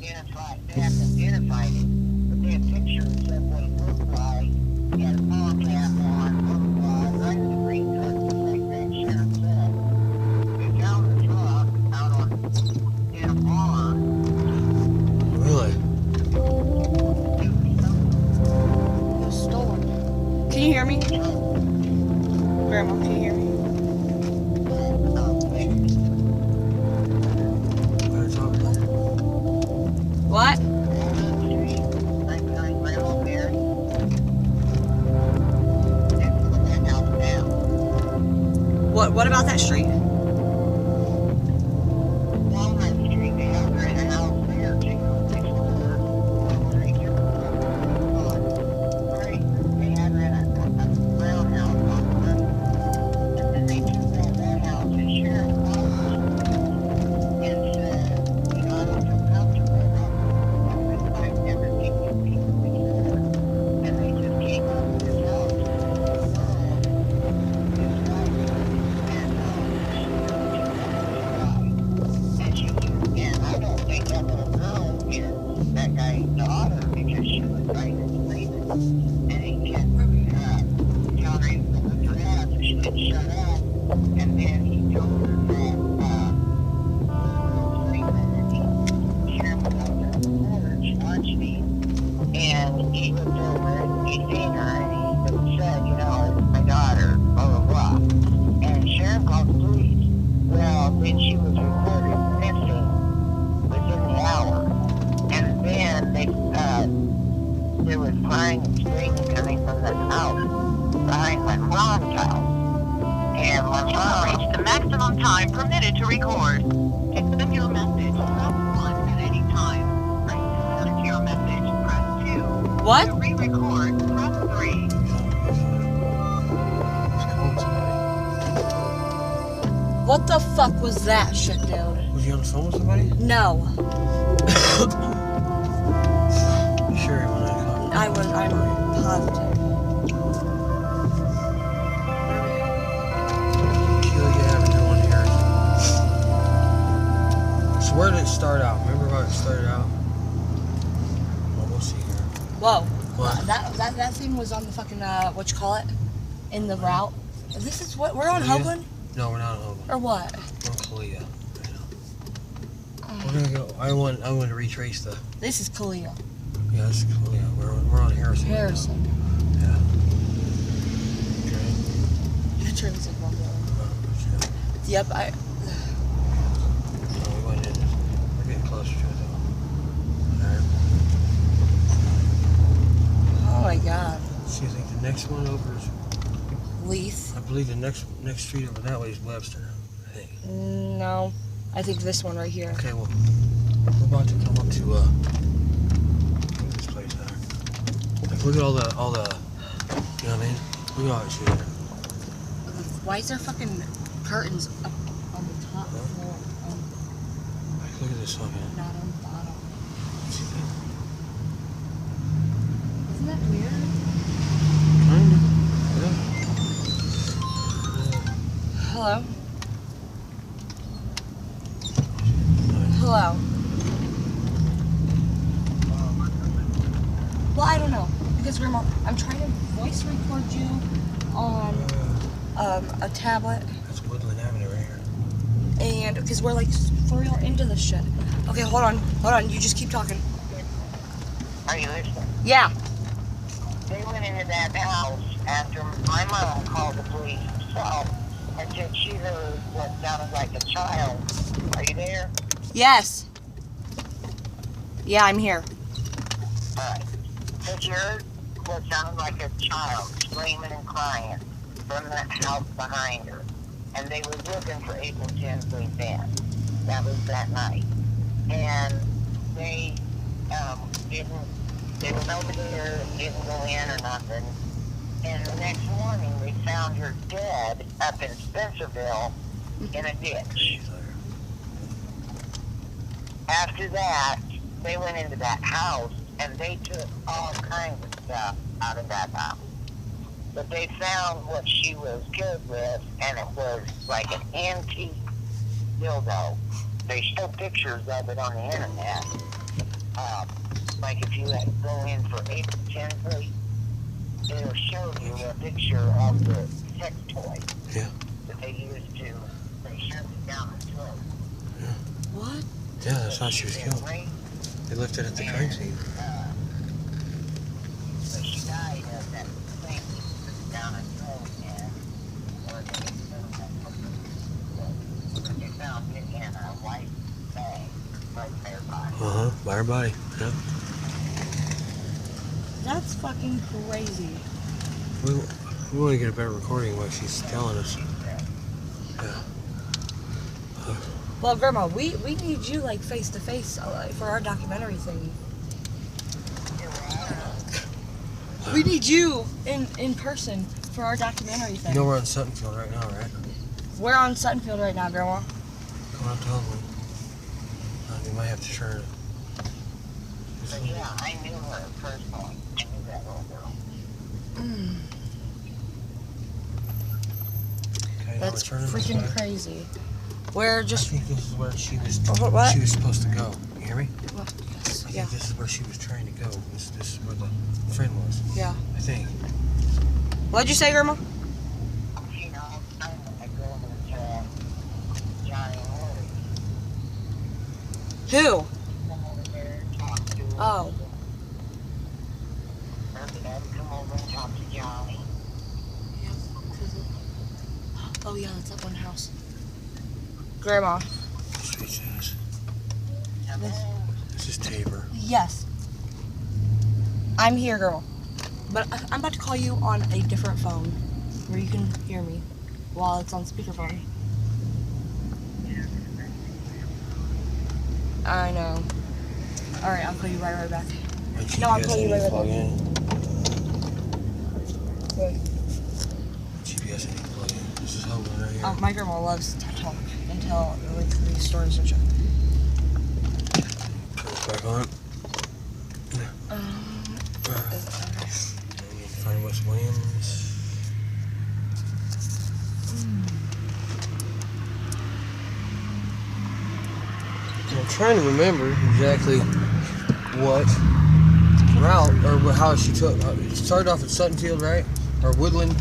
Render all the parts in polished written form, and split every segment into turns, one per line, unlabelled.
haven't identified him, but they have pictures of what he looked like. He had a ball cap on, blah, blah, blah, right in the green truck, just like that sheriff said. They found the truck out on in a barn.
Really?
It was
Stolen. Can you hear me? Grandma, can you hear me? What? What about that street?
Walnut Street, they have her in a house there too. Next door. Right. They had her in a brown house on the and then they took that house and sheriff called and said, you know, I don't feel comfortable about this. I've never seen these people before. And they just came up to this house. And I don't think that little girl is that guy's daughter because she was right in the basement. And he kept telling her to look her ass so she didn't shut up. And then he told her that Freeman and he sheriff was out there on the porch watching him. And he looked over and he seen her and he said, you know, it's my daughter, blah, blah, blah. And sheriff called the police. Well, then she was reported missing within the hour. And then there was crying and screaming coming from the house behind my mom's house. And my mom reached the maximum time permitted to record. To send your message, press 1 at any time. To send your message, press 2.
What?
To re-record, press 3.
What the fuck was that shit, dude?
Was he on the phone with somebody?
No.
You sure he wanted to come?
I'm positive.
Kill you having no one here. So where did it start out? Remember how it started out? Well, we'll see here.
Whoa.
What?
That thing was on the fucking, what you call it? In the route. This is what, we're on
Kalia?
Hoagland?
No, we're not on Hoagland.
Or what?
We're on Kalia. We're gonna go. I want to retrace the.
This is Kalia.
Yeah, this is Kalia. We're on Harrison.
Harrison.
Yeah. Okay.
That turn is like one going. Yep,
No, we went in. We're getting closer to it though. Alright.
Oh my god.
See, I think the next one over is.
Leith.
I believe the next street over that way is Webster. I think.
No. I think this one right here.
Okay, well, we're about to come up to look at this place there. Like, look at all the, you know what I mean? Look at all that shit there.
Why is there fucking curtains up on the top floor?
Like, look at this fucking.
Not on the bottom.
See that?
Isn't that weird?
Kinda. Yeah.
Hello? Hello? Well, I don't know. Because I'm trying to voice record you on a tablet.
That's Woodland Avenue right here.
And because we're like for real into this shit. Okay, hold on. You just keep talking.
Are you listening?
Yeah.
They went into that house after my mom called the police herself and said she heard what sounded like a child. Are you there?
Yes. Yeah, I'm here.
Alright. So she heard what sounded like a child screaming and crying from that house behind her. And they were looking for April Tinsley then. That was that night. And they went over there, didn't go in or nothing. And the next morning, they found her dead up in Spencerville in a ditch. After that, they went into that house and they took all kinds of stuff out of that house. But they found what she was killed with, and it was like an antique dildo. They showed pictures of it on the internet. Like if you go in for tinsley, it'll show you a picture of the sex toy that they used to, they shoved it down the throat.
Yeah.
What?
Yeah, that's how she was killed. They left it at the crime scene.
But she died of that thing down her throat, and they found it in a white bag, right there by.
By her body. Yeah.
That's fucking crazy.
We want to get a better recording while she's telling us. Yeah.
Well, Grandma, we need you like face to face for our documentary thing. We need you in person for our documentary thing.
You know we're on Suttonfield right now, right?
We're on Suttonfield right now, Grandma.
Come on, tell them. You might have to turn it.
But yeah, I knew her personally. I knew that little girl.
Okay,
That's freaking crazy. We're just.
I think this is where she was.
What?
She was supposed to go. You hear me?
Well, yes.
I think this is where she was trying to go. This is where the friend was.
Yeah.
I think.
What'd you say, Grandma?
You know, I go with Johnny Lloyd.
Who?
Come over there and talk to her.
Oh.
Her dad come over and talk to Johnny.
Oh yeah, that's that one house. Grandma.
Sweet says.
This,
This is Tabor.
yes. I'm here, girl. But I'm about to call you on a different phone where you can hear me while it's on speakerphone. I know. Alright, I'll call you right back. No, I'll call you right back. Wait.
GPS I need to plug in. This is Hogan right here.
My grandma loves to talk and tell like these stories and shit.
Turn it back on. Find West Williams. I'm trying to remember exactly what route or how she took. It started off at Suttonfield, right? Or Woodland.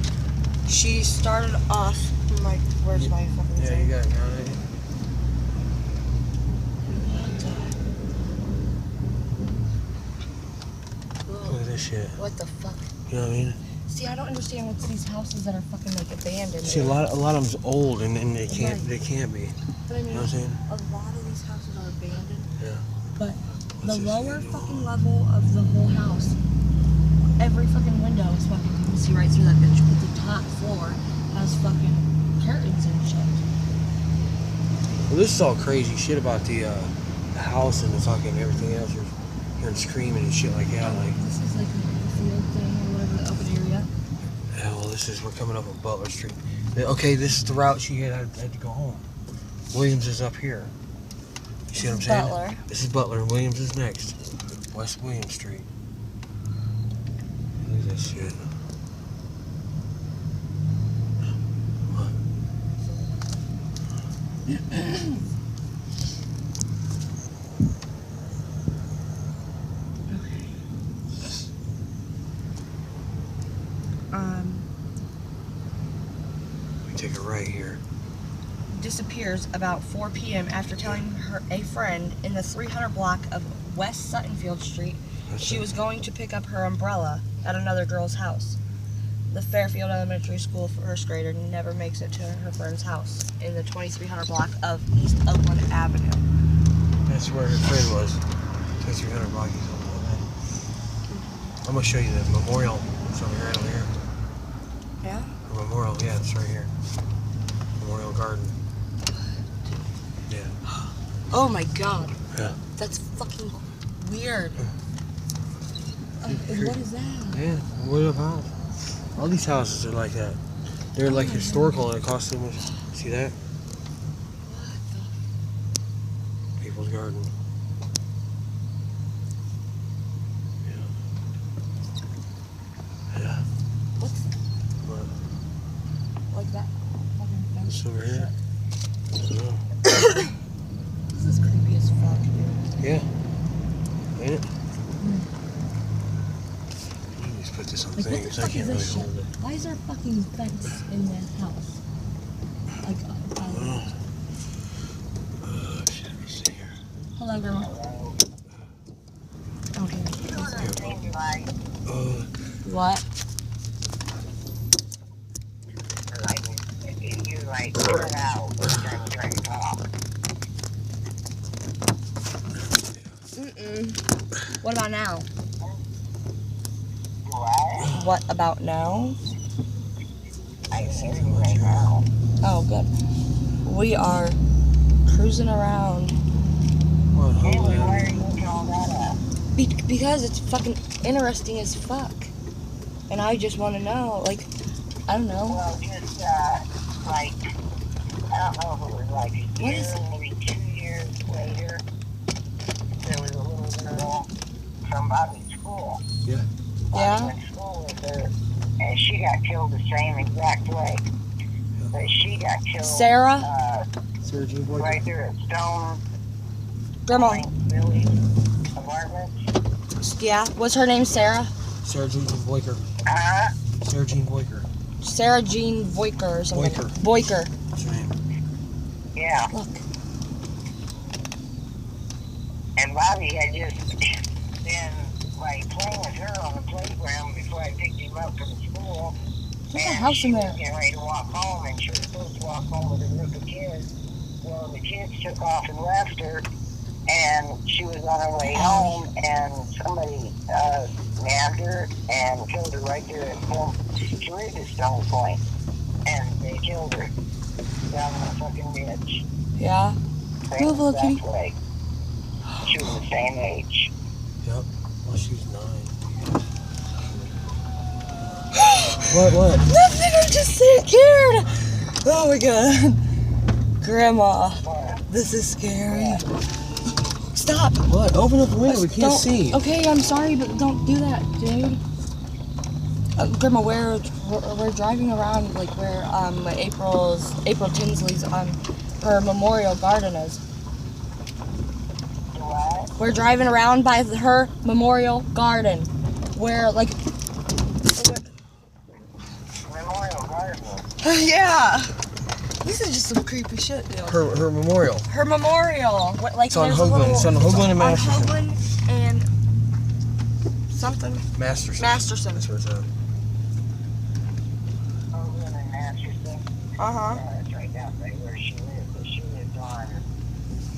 She started off like, where's my fucking
Yeah,
thing?
you got it, got it. Look at this shit.
What the fuck?
You know what I mean?
See, I don't understand what's these houses that are fucking like abandoned.
See, a lot of them's old, and they can't
Right.
they can't be.
But I mean,
You know what I'm saying?
a lot of these houses are abandoned.
Yeah.
But
What's
the
this
lower
shit?
fucking level of the whole house, every fucking window is fucking, you can see right through that bitch, but the top floor has fucking curtains and shit.
Well, this is all crazy shit about the house and the fucking everything else. You're hearing screaming and shit like that. Like,
This is like a field thing or whatever, the open area.
yeah, well, we're coming up on Butler Street. Okay, this is the route she had to go home. Williams is up here. You see what I'm saying?
Butler.
This is Butler, and Williams is next. West Williams Street. Look at this shit. What? We take a right here.
Disappears about 4 p.m. after telling a friend in the 300 block of West Suttonfield Street she was going to pick up her umbrella at another girl's house. The Fairfield Elementary School first grader never makes it to her friend's house in the 2300 block of East Oakland Avenue.
That's where her friend was. 2300 block East Oakland. I'm gonna show you the memorial. It's over here, right over here.
Yeah?
The memorial, yeah, it's right here. Memorial Garden. Yeah.
Oh my god.
Yeah.
That's fucking weird. And what is that?
Yeah, what up house? All these houses are like that. They're like historical and it costs so much. See that?
What
People's Garden. Yeah. Yeah.
What's
What?
like that? Fucking fence
It's over here.
shit. This is creepy as fuck, dude.
Yeah. Ain't it?
Like, what the
So I
fuck
can't
is this
really
shit?
hold it.
Why is there a fucking fence in the house? Like,
Shit, let's see here.
hello, Grandma. Okay. What?
You like put it out every time you try to talk.
What about now?
What?
What about now?
I hear you right now.
Oh, good. We are cruising around.
What,
Anyway, why are you looking all that up?
Because it's fucking interesting as fuck. And I just want to know, like, I don't know.
Well, just, like, I don't know if it was like a year, maybe 2 years later, there was a little girl from Bobby's school.
Yeah.
Yeah?
Bobby went to school with her, and she got killed the same exact way. But she got killed,
Sarah?
Sarah Jean Boyker.
right there at Stone
Grandma.
Point Village Apartments.
Yeah? What's her name, Sarah?
Sarah Jean Boyker. Sarah Jean Boyker.
Sarah Jean Voiker or something. Voiker.
That's her name.
Yeah.
Look.
And Bobby had just been, like, playing with her on the playground before I picked him up from school.
There's a house in there.
She was getting ready to walk home, and she was supposed to walk home with a group of kids. Well, the kids took off and left her, and she was on her way home, and somebody nabbed her and killed her right there at home. She lived at Stone Point, and they killed her down in the fucking ditch.
Yeah?
Same
Move, little
exact
kitty.
way. She was the same age.
Yep. Well, she was 9. What?
Nothing, I'm just scared. Oh my god. Grandma, this is scary. Stop.
What? Open up the window. We can't
Don't-
see.
Okay, I'm sorry, but don't do that, dude. Grandma, we're driving around like where April Tinsley's her memorial garden is.
What?
We're driving around by her memorial garden, where like.
Memorial Garden.
Yeah. This is just some creepy shit, dude.
Her memorial.
Her memorial. What, like
It's on
there's a
Hoagland.
little-
It's on Hoagland and
on
Masterson.
Hoagland and something.
Masterson.
Masterson.
That's where it's at.
Hoagland and Masterson.
Uh-huh.
It's right down by where she lives. But she lives on,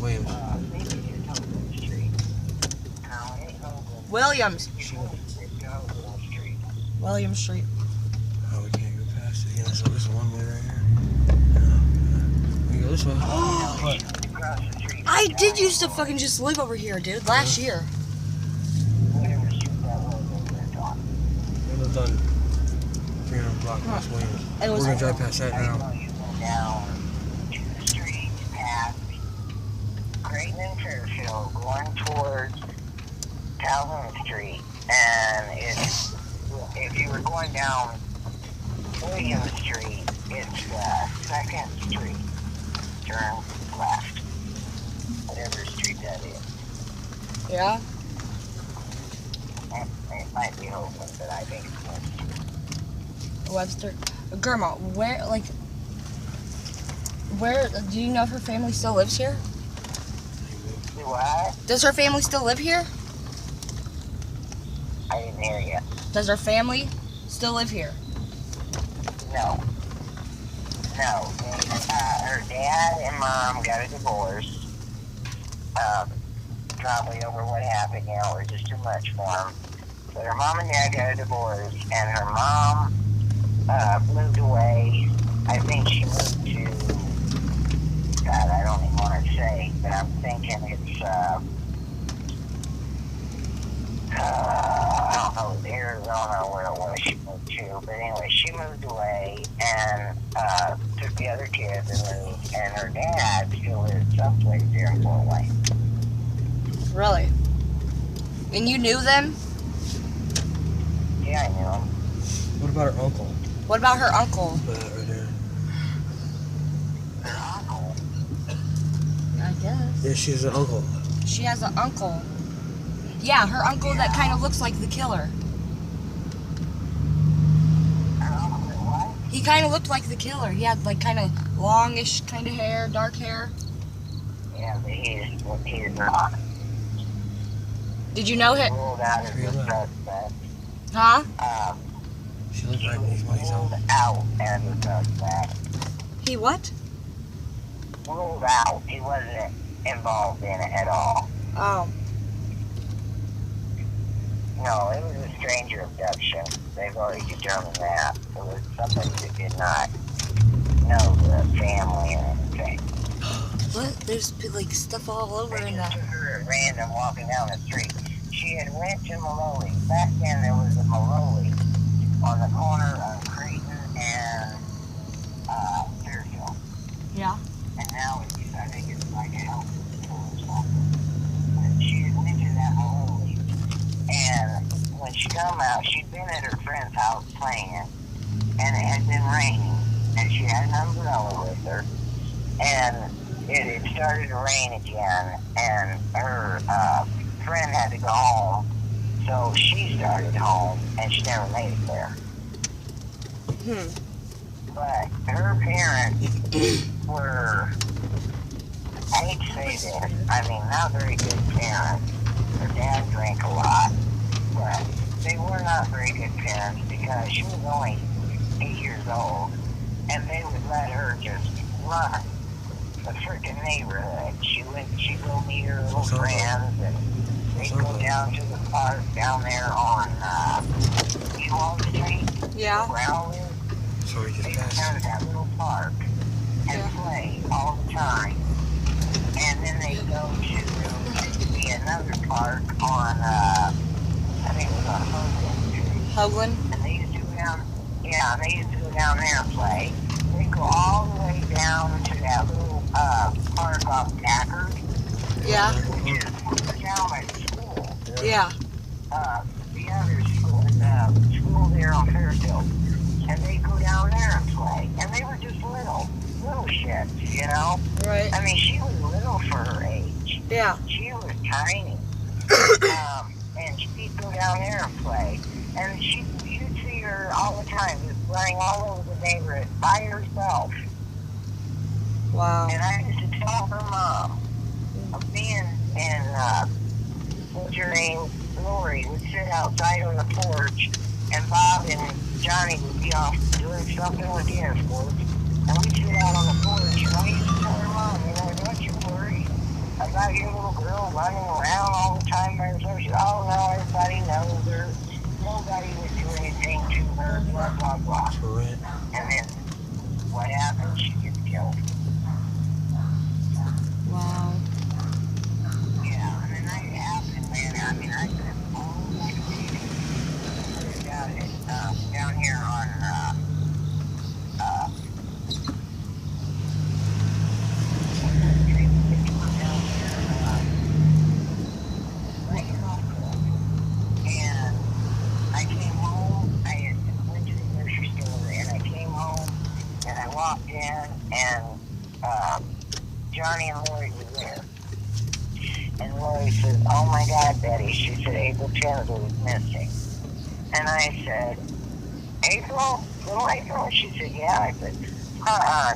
Williams.
maybe it's Hoagland Street. No, it ain't Hoagland.
Williams.
It's Hoagland Street.
William Street.
Oh, we can't go past it. Yeah, this is one way right here. We can go this way. What?
Across the street.
I did used to fucking just live over here, dude. Last year.
Whatever street that was over there, on.
We lived on 300 block West Williams.
It was-
We're gonna drive past that
You
now.
know, you go down to the street past Creighton and Fairfield, going towards Calhoun Street, and it's, if you were going down William Street, it's 2nd Street. Turn left. Whatever street that is.
Yeah.
It might be Hoagland, but I think it's Webster.
Webster. Grandma, where do you know if her family still lives here?
Do what?
Does her family still live here?
I didn't hear you.
Does her family still live here?
No. No. Her dad and mom got a divorce. Probably over what happened, you know, it was just too much for them. But her mom and dad got a divorce, and her mom moved away. I think she moved to, God, I don't even want to say, but I'm thinking it's, I don't know, Arizona or where it was she moved to. But anyway, she moved away and took the other kids and moved. And her dad still lives someplace there in Fort Wayne.
Really? And you knew them?
Yeah, I knew him.
What about her uncle?
What about her uncle?
Right there.
Her uncle.
I guess.
Yeah, she has an uncle.
She has an uncle. Yeah, her uncle that kind of looks like the killer. He kind of looked like the killer. He had like kind of longish kind of hair, dark hair.
Yeah, but he's not.
Did you know him?
Ruled out as a suspect.
Huh?
She lives
He
right in
was
these money's
ruled
home.
out as a suspect.
He what?
Ruled out. He wasn't involved in it at all.
Oh.
No, it was a stranger abduction. They've already determined that. It was somebody that did not know the family or anything.
What? There's like stuff all over
They
in
just
that.
took her at random walking down the street. She had went to Maloli. Back then there was a Maloli on the corner of Creighton and Fairfield.
Yeah.
And now I think it's like a health store or something. But she had went to that Maloli. And when she come out, she'd been at her friend's house playing, and it had been raining, and she had an umbrella with her, and it had started to rain again, and her friend had to go home, so she started home, and she never made it there. But her parents were, I hate to say this, I mean, not very good parents. Her dad drank a lot, but they were not very good parents because she was only 8 years old, and they would let her just run the freaking neighborhood. She'd go meet her little friends, and they'd go down to the park down there on Ewald Street.
Yeah.
Brownwood.
Sorry,
They
just
would go to that little park and play all the time. And then they go to, there used to be another park on, I think it was on Hoagland Street.
Hoagland?
And they used to go down, they used to go down there and play. They go all the way down to that little park off Packard.
Yeah.
Which is down by the school.
Yeah.
The other school, the school there on Fairfield. And they go down there and play. And they were just little shits, you know?
Right.
I mean, she was little for her age.
Yeah.
She was tiny. And she'd go down there and play. And you'd see her all the time, just running all over the neighborhood by herself.
Wow.
And I used to tell her mom, me and what's her name, Lori, would sit outside on the porch, and Bob and Johnny would be off doing something with the escorts. And we'd sit out on the porch, and I used to tell her mom, don't you worry about your little girl running around all the time by herself. She said, oh no, everybody knows her. Nobody would do anything to her, blah, blah, blah. And then what happens? She gets killed.
Wow.
Yeah, and then that happened, man. I mean, I said, oh my baby. Got it down here on, and I came home, I went to the grocery store, and I came home, and I walked in, and Johnny and Lori were there. And Lori said, oh my God, Betty, she said, April Chandler was missing. And I said, April? Little April? She said, yeah. I said,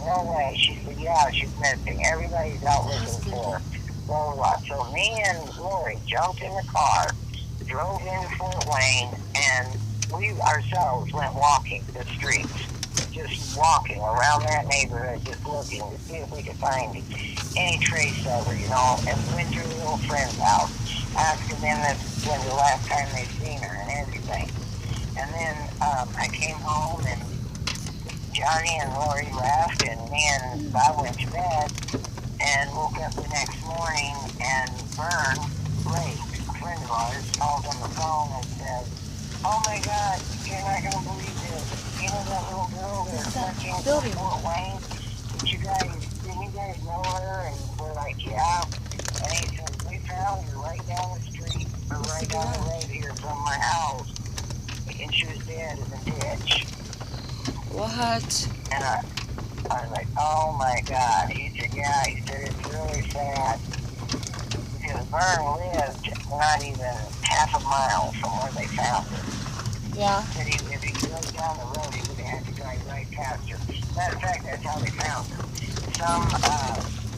no way. She said, yeah, she's missing. Everybody's out looking for her. Blah, blah. So me and Lori jumped in the car, drove into Fort Wayne, and we ourselves went walking the streets. Just walking around that neighborhood, just looking to see if we could find any trace of her, and went to her little friend's house, asking them when the last time they'd seen her and everything. And then I came home, and Johnny and Lori left, and me and Bob went to bed, and woke up the next morning, and Vern Blake, a friend of ours, called on the phone and said, oh my God, you're not going to believe this. You know that little girl that's working in Fort Wayne? Did you guys know her? And we're like, yeah. And he said, we found her right down the street, or right down the road here from my house. And she was dead in the ditch.
What?
And I was like, oh my God. He said, yeah. He said, it's really sad. Because Vern lived not even half a mile from where they found her.
Yeah.
He said if he drove down the road, he would have had to drive right past her. Matter of fact, that's how they found her.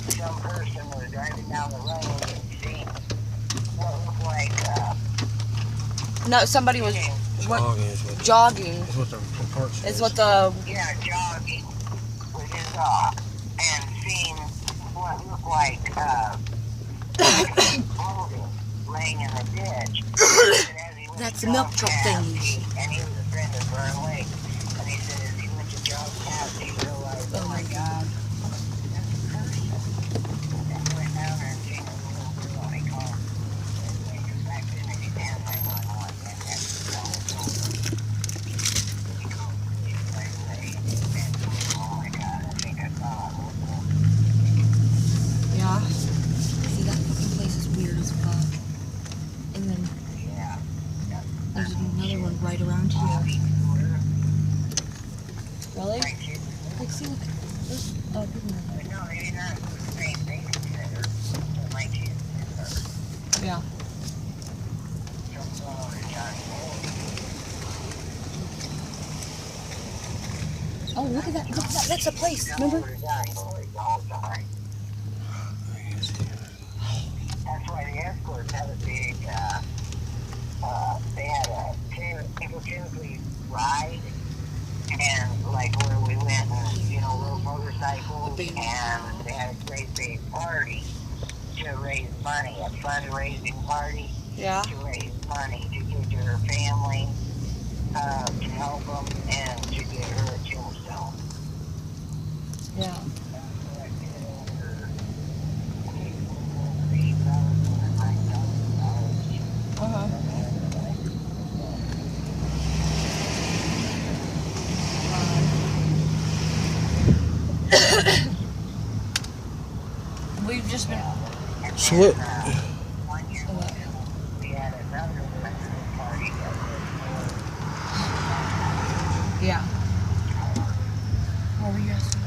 Some person was driving down the road and seen what looked like,
No, somebody was
Jogging
jogging.
is what the report says.
Is what the
yeah, jogging with his dog and seen what looked like, clothing laying in the ditch.
that's the milk truck thing.
And he was a friend of Burn Lake. And he said as he went to jog past, he realized, oh my God, that's a person. And he went down there and seen a little girl on a car. Because back then they didn't have 911. And that's the telephone. He called the police right away. And oh my God, I think I saw a little girl.
Yeah. See, that fucking place is weird as fuck. And then
Yeah.
there's another one right around here. Really? Like, see what there's people in there.
No, they did not do the same thing together. My kids did her.
Yeah. Oh, look at that. Look at that. That's a place. Remember?
That's why the escorts had a big, they had a Tinsley ride, and like where we went, you know, little motorcycles, and they had a great big party to raise money, a fundraising party
Yeah.
to raise money to give to her family, to help them, and to get her a tombstone.
Yeah. Uh-huh. We've just been.
So what?
1 year later, we had another party that
Yeah. What were you asking?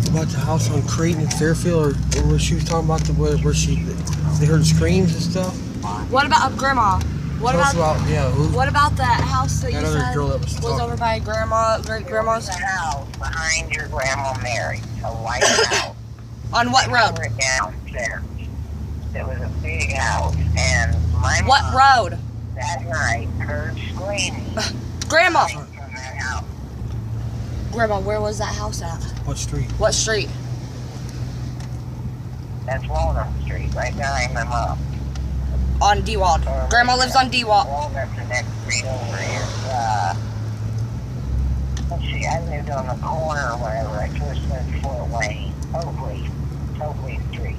About the house on Creighton in Fairfield, or where she was talking about where they heard screams and stuff.
What about Grandma? What
Tell us
about what about that house that you
That other
said
girl that was talking.
over by great grandma's?
was a house behind your grandma Mary, a white house.
On what road?
They tore it downstairs. It was a big house, and my
What
mom
road?
that night heard screaming
Grandma.
coming from that house.
Grandma, where was that house at?
What street?
What street?
That's Walnut Street, right behind my mom.
On Dewald. Grandma lives on Dewald.
Walnut's the next street over is, let's see, I lived on the corner or whatever. I first lived Fort Wayne. Oakley Street.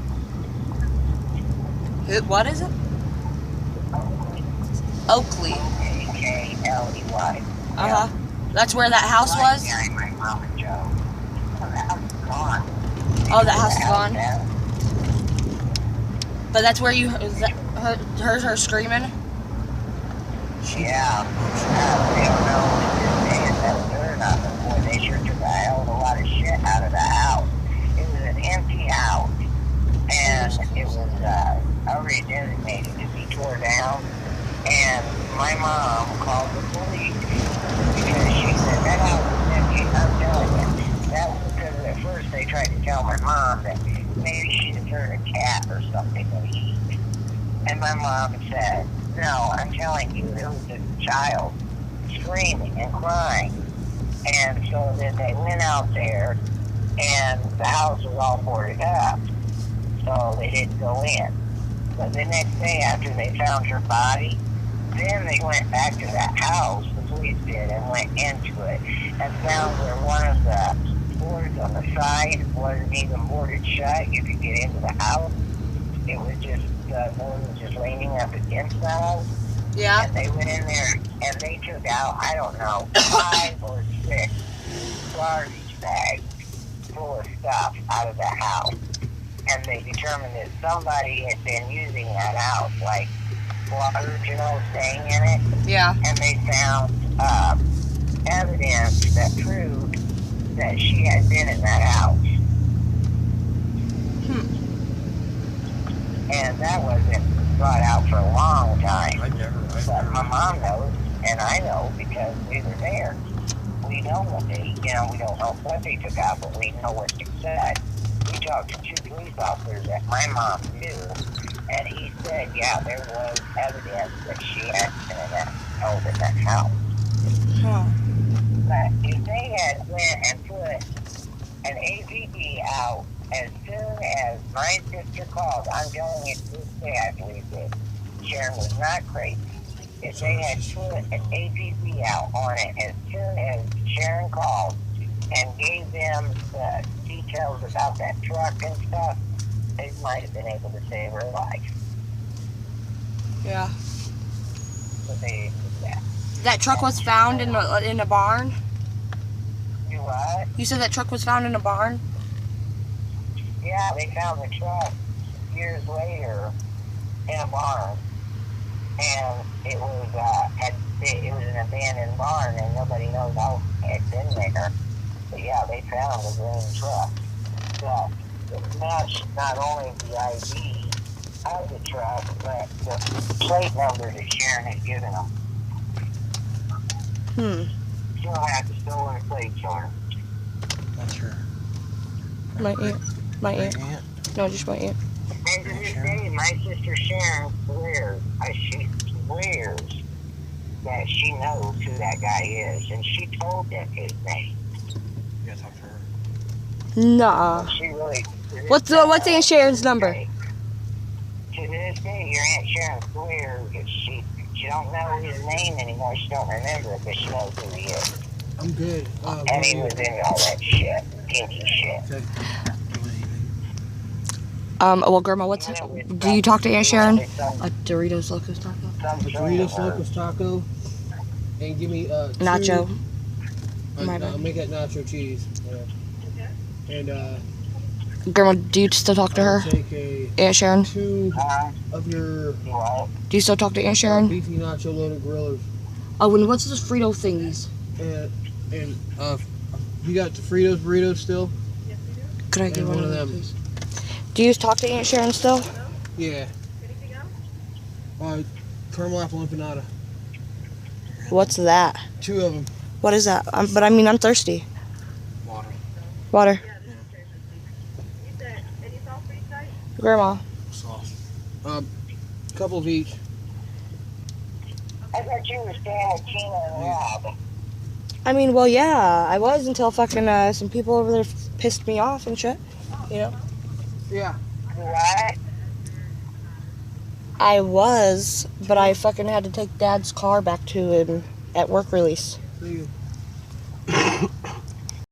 What is it? Oakley.
Oakley.
Uh-huh. That's where that house was?
Behind my mom and Joe. Oh, the house is gone.
Oh, that house is gone?
down.
But that's where you heard her screaming?
Yeah. They don't know if this day is that good or not. Boy, they sure took a hell of a lot of shit out of the house. It was an empty house. And it was already designated to be tore down. And my mom called the police because she said that house was empty. I'm telling you, that was because at first they tried to tell my mom that maybe she'd have heard a cat or something in the heat. And my mom said, no, I'm telling you, it was a child screaming and crying. And so then they went out there, and the house was all boarded up. So they didn't go in. But the next day after they found her body, then they went back to that house, the police did, and went into it and found where one of the doors on the side wasn't even boarded shut. You could get into the house. It was just, the door was just leaning up against the house.
Yeah.
And they went in there and they took out, I don't know, 5 or 6 garbage bags full of stuff out of the house. And they determined that somebody had been using that house, like water, you know, staying in it.
Yeah.
And they found evidence that proved that she had been in that house. And that wasn't brought out for a long time.
I never.
But my mom knows, and I know because we were there. We know what they, we don't know what they took out, but we know what they said. We talked to 2 police officers that my mom knew, and he said, yeah, there was evidence that she had been held in that house.
Huh.
But if they had went and put an APB out as soon as my sister called, I'm telling you to this day, I believe that Sharon was not crazy. If they had put an APB out on it as soon as Sharon called and gave them the details about that truck and stuff, they might have been able to save her life.
Yeah.
But they didn't do that.
That truck was found in a barn?
You what?
You said that truck was found in a barn?
Yeah, they found the truck years later in a barn. And it was an abandoned barn, and nobody knows how it had been there. But yeah, they found the green truck. But it matched not only the ID of the truck, but the plate number that Sharon had given them. Still had the stolen plates on her.
That's her.
My aunt. My aunt. No, just my aunt.
And to this day, my sister Sharon swears, she swears that she knows who that guy is, and she told them his name.
You gotta talk to her.
Nah.
And she really.
What's Aunt Sharon's number?
To this day, your Aunt Sharon swears that she don't know his name anymore. She don't remember it, but she knows who he is.
I'm good.
And he was in all that shit, kinky shit.
Okay.
Well, Grandma, do you talk to Aunt Sharon? A Doritos Locos Taco?
A Doritos Locos Taco. And give me
Nacho.
Make that nacho cheese. Yeah. And
Grandma, do you still talk to her?
Take
Aunt Sharon?
2 of your
Do you still talk to Aunt Sharon?
beefy nacho loaded grillers.
Oh, and what's those Frito thingies?
And you got the Fritos burritos still?
Could I get
And
one of
them.
please? Do you talk to Aunt Sharon still?
Yeah.
Anything else?
Caramel apple empanada.
What's that?
2 of them.
What is that? But I mean, I'm thirsty.
Water.
Water.
Yeah, this is Tracy. You said any sauce for each night?
Grandma.
Sauce. Couple of each.
I thought you were staying with Tina and Rob.
I mean, well, yeah, I was until fucking some people over there pissed me off and shit. You know?
Yeah.
What?
I was, but I fucking had to take Dad's car back to him at work release.
See you.